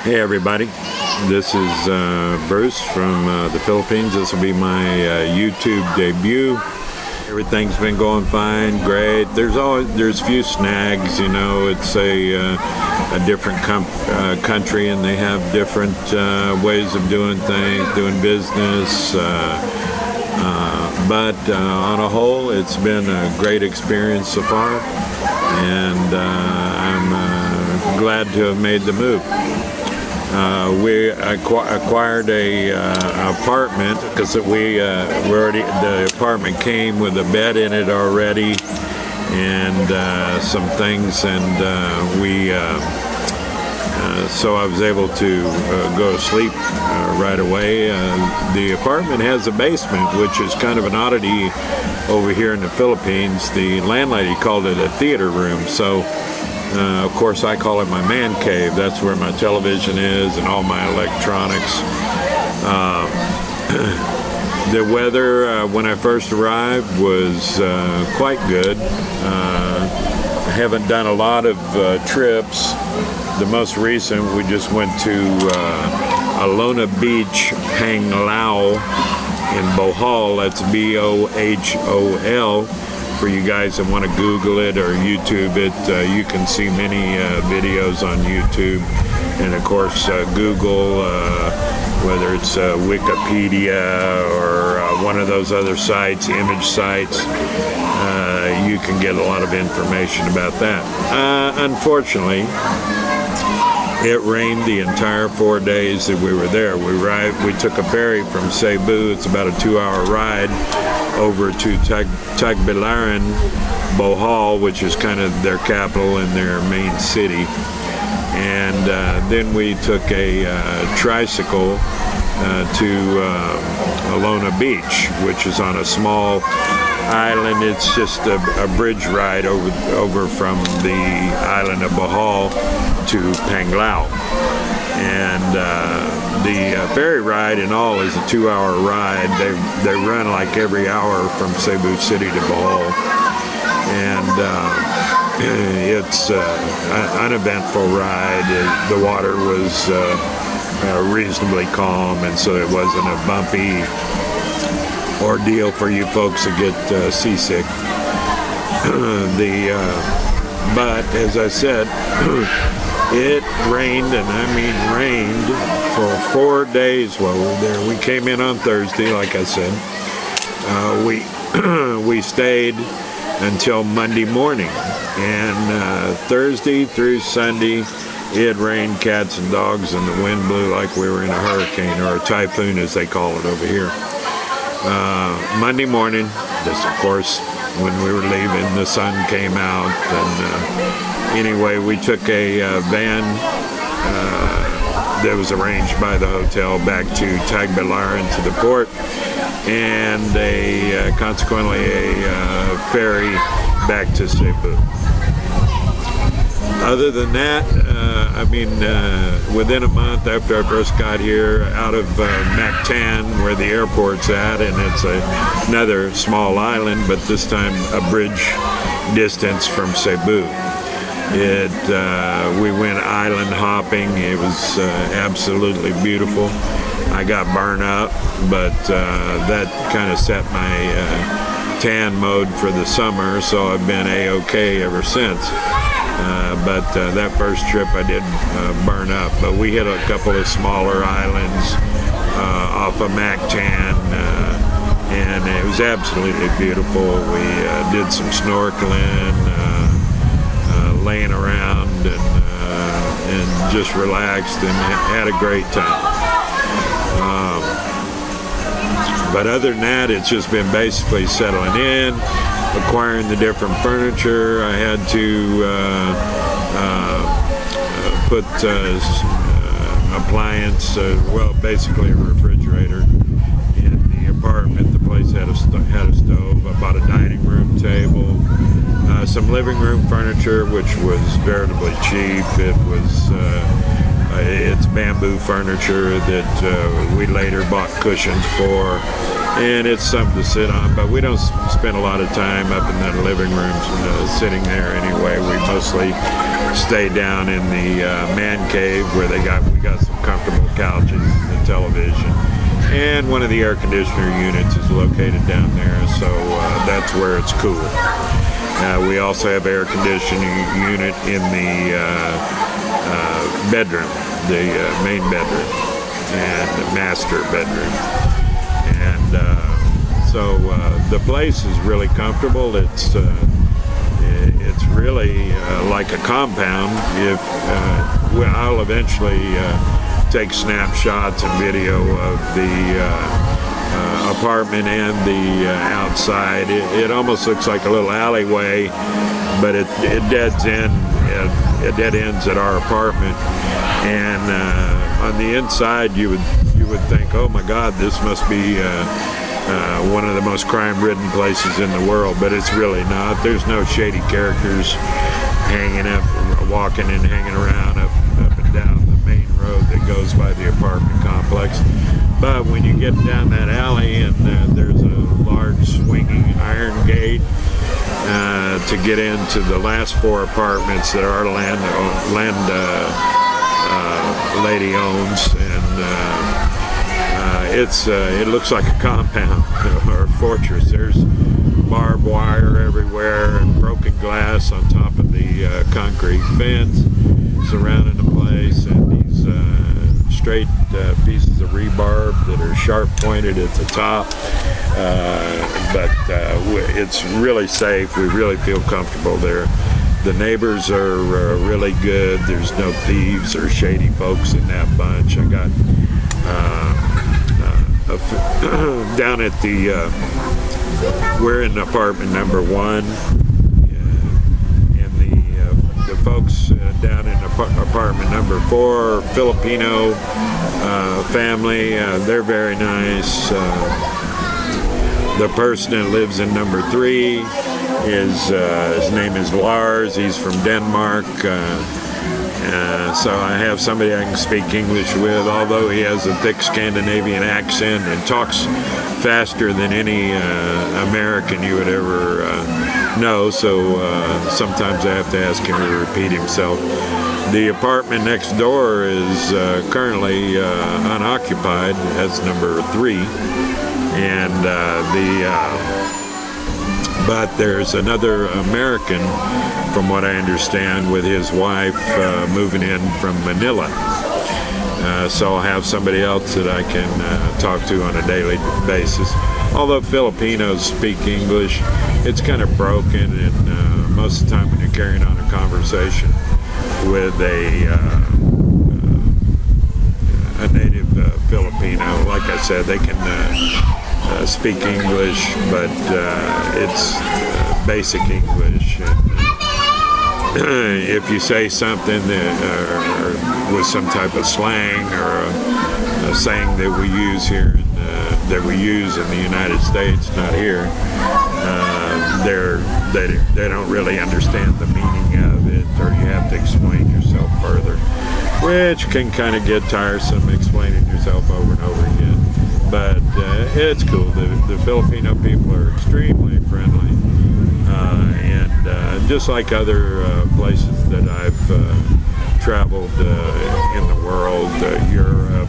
Hey everybody, this is Bruce from the Philippines. This will be my YouTube debut. Everything's been going fine, great. There's few snags, you know. It's a different country, and they have different ways of doing things, doing business. But on a whole, it's been a great experience so far, and I'm glad to have made the move. We acquired a apartment because the apartment came with a bed in it already and some things, and so I was able to go to sleep right away. The apartment has a basement, which is kind of an oddity over here in the Philippines. The landlady called it a theater room, so of course I call it my man cave. That's where my television is and all my electronics. The weather when I first arrived was quite good. I haven't done a lot of trips. The most recent, we just went to Alona Beach, Panglao in Bohol. That's B-O-H-O-L. For you guys that want to Google it or YouTube it, you can see many videos on YouTube, and of course Google, whether it's Wikipedia or one of those other sites, image sites, you can get a lot of information about that. Unfortunately, it rained the entire 4 days that we were there. We took a ferry from Cebu. It's about a 2-hour ride over to Tagbilaran, Bohol, which is kind of their capital and their main city. And then we took a tricycle to Alona Beach, which is on a small island. It's just a bridge ride over from the island of Bohol to Panglao. And the ferry ride in all is a 2-hour ride. They run like every hour from Cebu City to Bohol, and it's an uneventful ride. The water was reasonably calm, and so it wasn't a bumpy ordeal for you folks to get seasick. But as I said, it rained, and I mean rained, for 4 days while we were there. We came in on Thursday, like I said. We stayed until Monday morning, and Thursday through Sunday, it rained cats and dogs, and the wind blew like we were in a hurricane, or a typhoon as they call it over here. Monday morning, just of course, when we were leaving, the sun came out, and anyway, we took a van that was arranged by the hotel back to Tagbilaran, to the port, and consequently a ferry back to Cebu. Other than that, within a month after I first got here, out of Mactan, where the airport's at, and it's another small island, but this time a bridge distance from Cebu. We went island hopping. It was absolutely beautiful. I got burned up, but that kind of set my tan mode for the summer, so I've been A-OK ever since. But that first trip I did burn up. But we hit a couple of smaller islands off of Mactan, and it was absolutely beautiful. We did some snorkeling, laying around, and just relaxed and had a great time. But other than that, it's just been basically settling in, acquiring the different furniture. I had to put appliance, basically a refrigerator in the apartment. The place had a stove. I bought a dining room table, some living room furniture, which was veritably cheap. It was It's bamboo furniture that we later bought cushions for, and it's something to sit on. But we don't spend a lot of time up in that living room sitting there anyway. We mostly stay down in the man cave where we got some comfortable couches and the television. And one of the air conditioner units is located down there, so that's where it's cool. We also have air conditioning unit in the bedroom, the main bedroom, and the master bedroom. And so the place is really comfortable. It's really like a compound. I'll eventually take snapshots and video of the apartment and the outside. It almost looks like a little alleyway, but it dead ends at our apartment. And on the inside, you would think, oh my God, this must be one of the most crime-ridden places in the world, but it's really not. There's no shady characters walking and hanging around up and down the main road that goes by the apartment complex. But when you get down that alley, and there's a large swinging iron gate to get into the last 4 apartments that our land lady owns, and it looks like a compound or a fortress. There's barbed wire everywhere and broken glass on top of the concrete fence surrounding the place, and these straight pieces of rebarb that are sharp pointed at the top. But it's really safe. We really feel comfortable there. The neighbors are really good. There's no thieves or shady folks in that bunch. I got down at we're in apartment number 1, and the folks down in apartment number 4, Filipino family. They're very nice. The person that lives in number 3 his name is Lars. He's from Denmark. So I have somebody I can speak English with, although he has a thick Scandinavian accent and talks faster than any American you would ever know. So sometimes I have to ask him to repeat himself. The apartment next door is currently unoccupied. That's number 3. And but there's another American, from what I understand, with his wife moving in from Manila. So I'll have somebody else that I can talk to on a daily basis. Although Filipinos speak English, it's kind of broken, and most of the time when you're carrying on a conversation with a native Filipino, like I said, they can speak English, but it's basic English. And if you say something with some type of slang or a saying that we use here, that we use in the United States, not here, they don't really understand the meaning of it, or you have to explain yourself further, which can kind of get tiresome, explaining yourself over and over again. But it's cool. The Filipino people are extremely friendly, and just like other places that I've traveled in the world, Europe,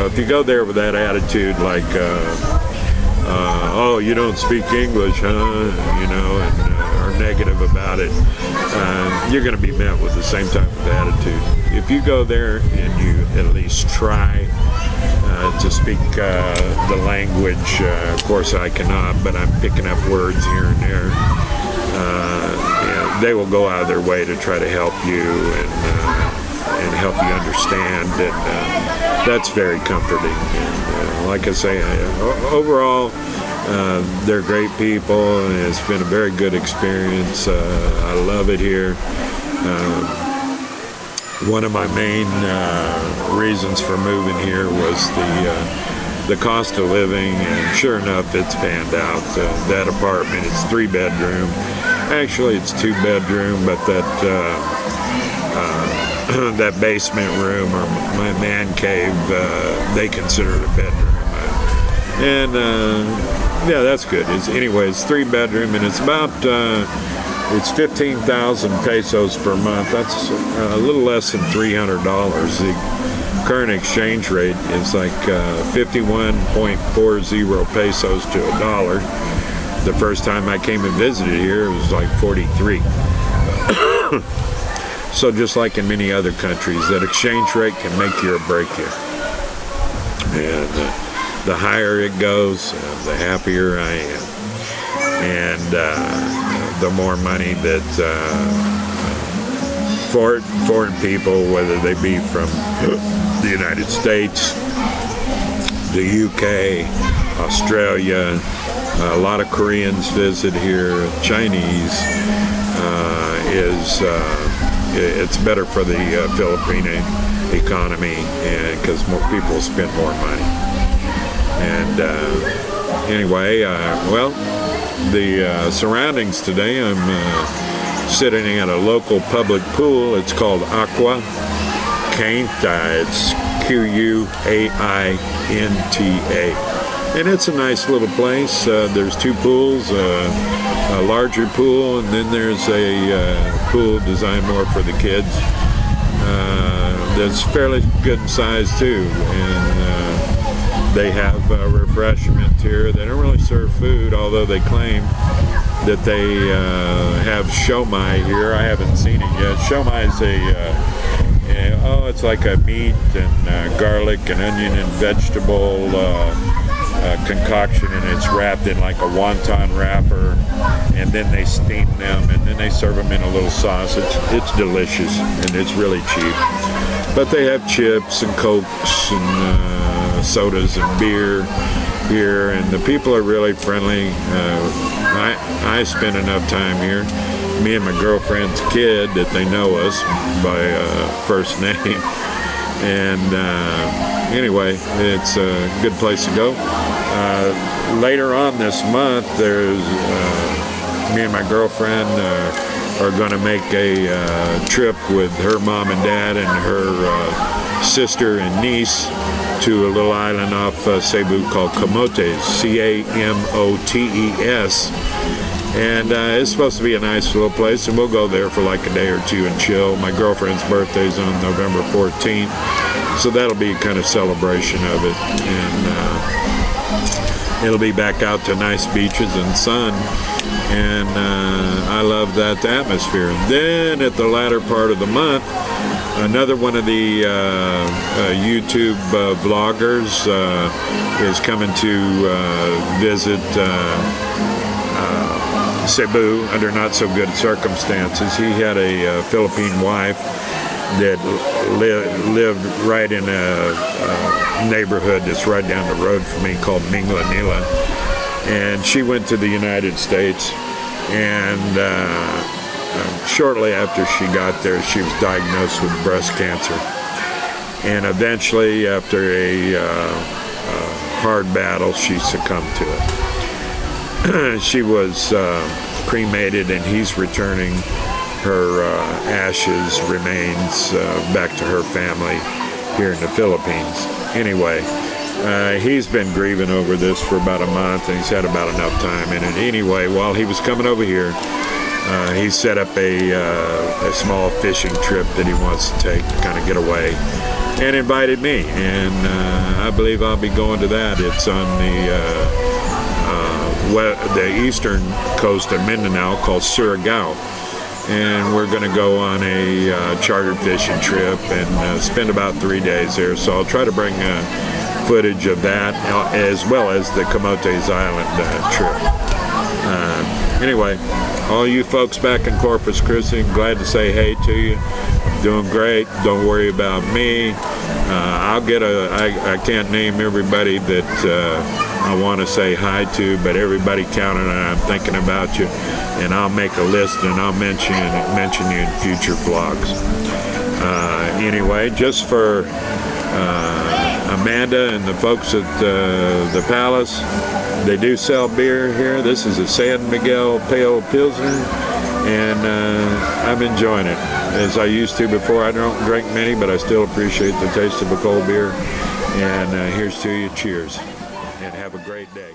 if you go there with that attitude, like, oh, you don't speak English, huh? And are negative about it, you're going to be met with the same type of attitude. If you go there and you at least try to speak the language, of course I cannot, but I'm picking up words here and there. They will go out of their way to try to help you and help you understand, and that's very comforting. And like I say, overall, they're great people, and it's been a very good experience. I love it here. One of my main reasons for moving here was the cost of living, and sure enough, it's panned out. That apartment, it's 3-bedroom. Actually, it's 2-bedroom, but that that basement room or my man cave, they consider it a bedroom. And yeah, that's good. Anyway, it's 3-bedroom, and it's about it's 15,000 pesos per month. That's a little less than $300. The current exchange rate is like 51.40 pesos to a dollar. The first time I came and visited here, it was like 43. So just like in many other countries, that exchange rate can make you or break you. And the higher it goes, the happier I am. And the more money that foreign people, whether they be from the United States, the UK, Australia, a lot of Koreans visit here, Chinese, it's better for the Philippine economy, and because more people spend more money. And anyway, well, the surroundings today, I'm sitting at a local public pool. It's called Aqua Quinta. It's Quainta. And it's a nice little place. There's 2 pools, a larger pool, and then there's a pool designed more for the kids. That's fairly good in size too. And they have refreshment here. They don't really serve food, although they claim that they have shomai here. I haven't seen it yet. Shomai is it's like a meat and garlic and onion and vegetable concoction, and it's wrapped in like a wonton wrapper, and then they steam them, and then they serve them in a little sauce. It's delicious, and it's really cheap. But they have chips and cokes and sodas and beer here, and the people are really friendly. I spend enough time here. Me and my girlfriend's kid that they know us by first name. And anyway, it's a good place to go. Later on this month, there's me and my girlfriend are going to make a trip with her mom and dad and her sister and niece to a little island off Cebu called Camotes, Camotes. And it's supposed to be a nice little place, and we'll go there for like a day or two and chill. My girlfriend's birthday's on November 14th, so that'll be a kind of celebration of it. And it'll be back out to nice beaches and sun, and I love that atmosphere. And then at the latter part of the month, another one of the YouTube vloggers is coming to visit Cebu under not so good circumstances. He had a Philippine wife that lived right in a neighborhood that's right down the road from me called Minglanilla, and she went to the United States, and shortly after she got there, she was diagnosed with breast cancer, and eventually, after a hard battle, she succumbed to it. She was cremated, and he's returning her ashes, remains, back to her family here in the Philippines. Anyway, he's been grieving over this for about a month, and he's had about enough time in it. Anyway, while he was coming over here, he set up a small fishing trip that he wants to take to kind of get away, and invited me, and I believe I'll be going to that. It's on the eastern coast of Mindanao called Surigao, and we're going to go on a chartered fishing trip and spend about 3 days there. So I'll try to bring footage of that as well as the Camotes Island trip. Anyway, all you folks back in Corpus Christi, glad to say hey to you. Doing great. Don't worry about me. I can't name everybody that I want to say hi to, but everybody counting on, I'm thinking about you, and I'll make a list and I'll mention you in future vlogs. Anyway, just for Amanda and the folks at the Palace, they do sell beer here. This is a San Miguel Pale Pilsner, and I'm enjoying it as I used to before. I don't drink many, but I still appreciate the taste of a cold beer. And here's to you. Cheers, and have a great day.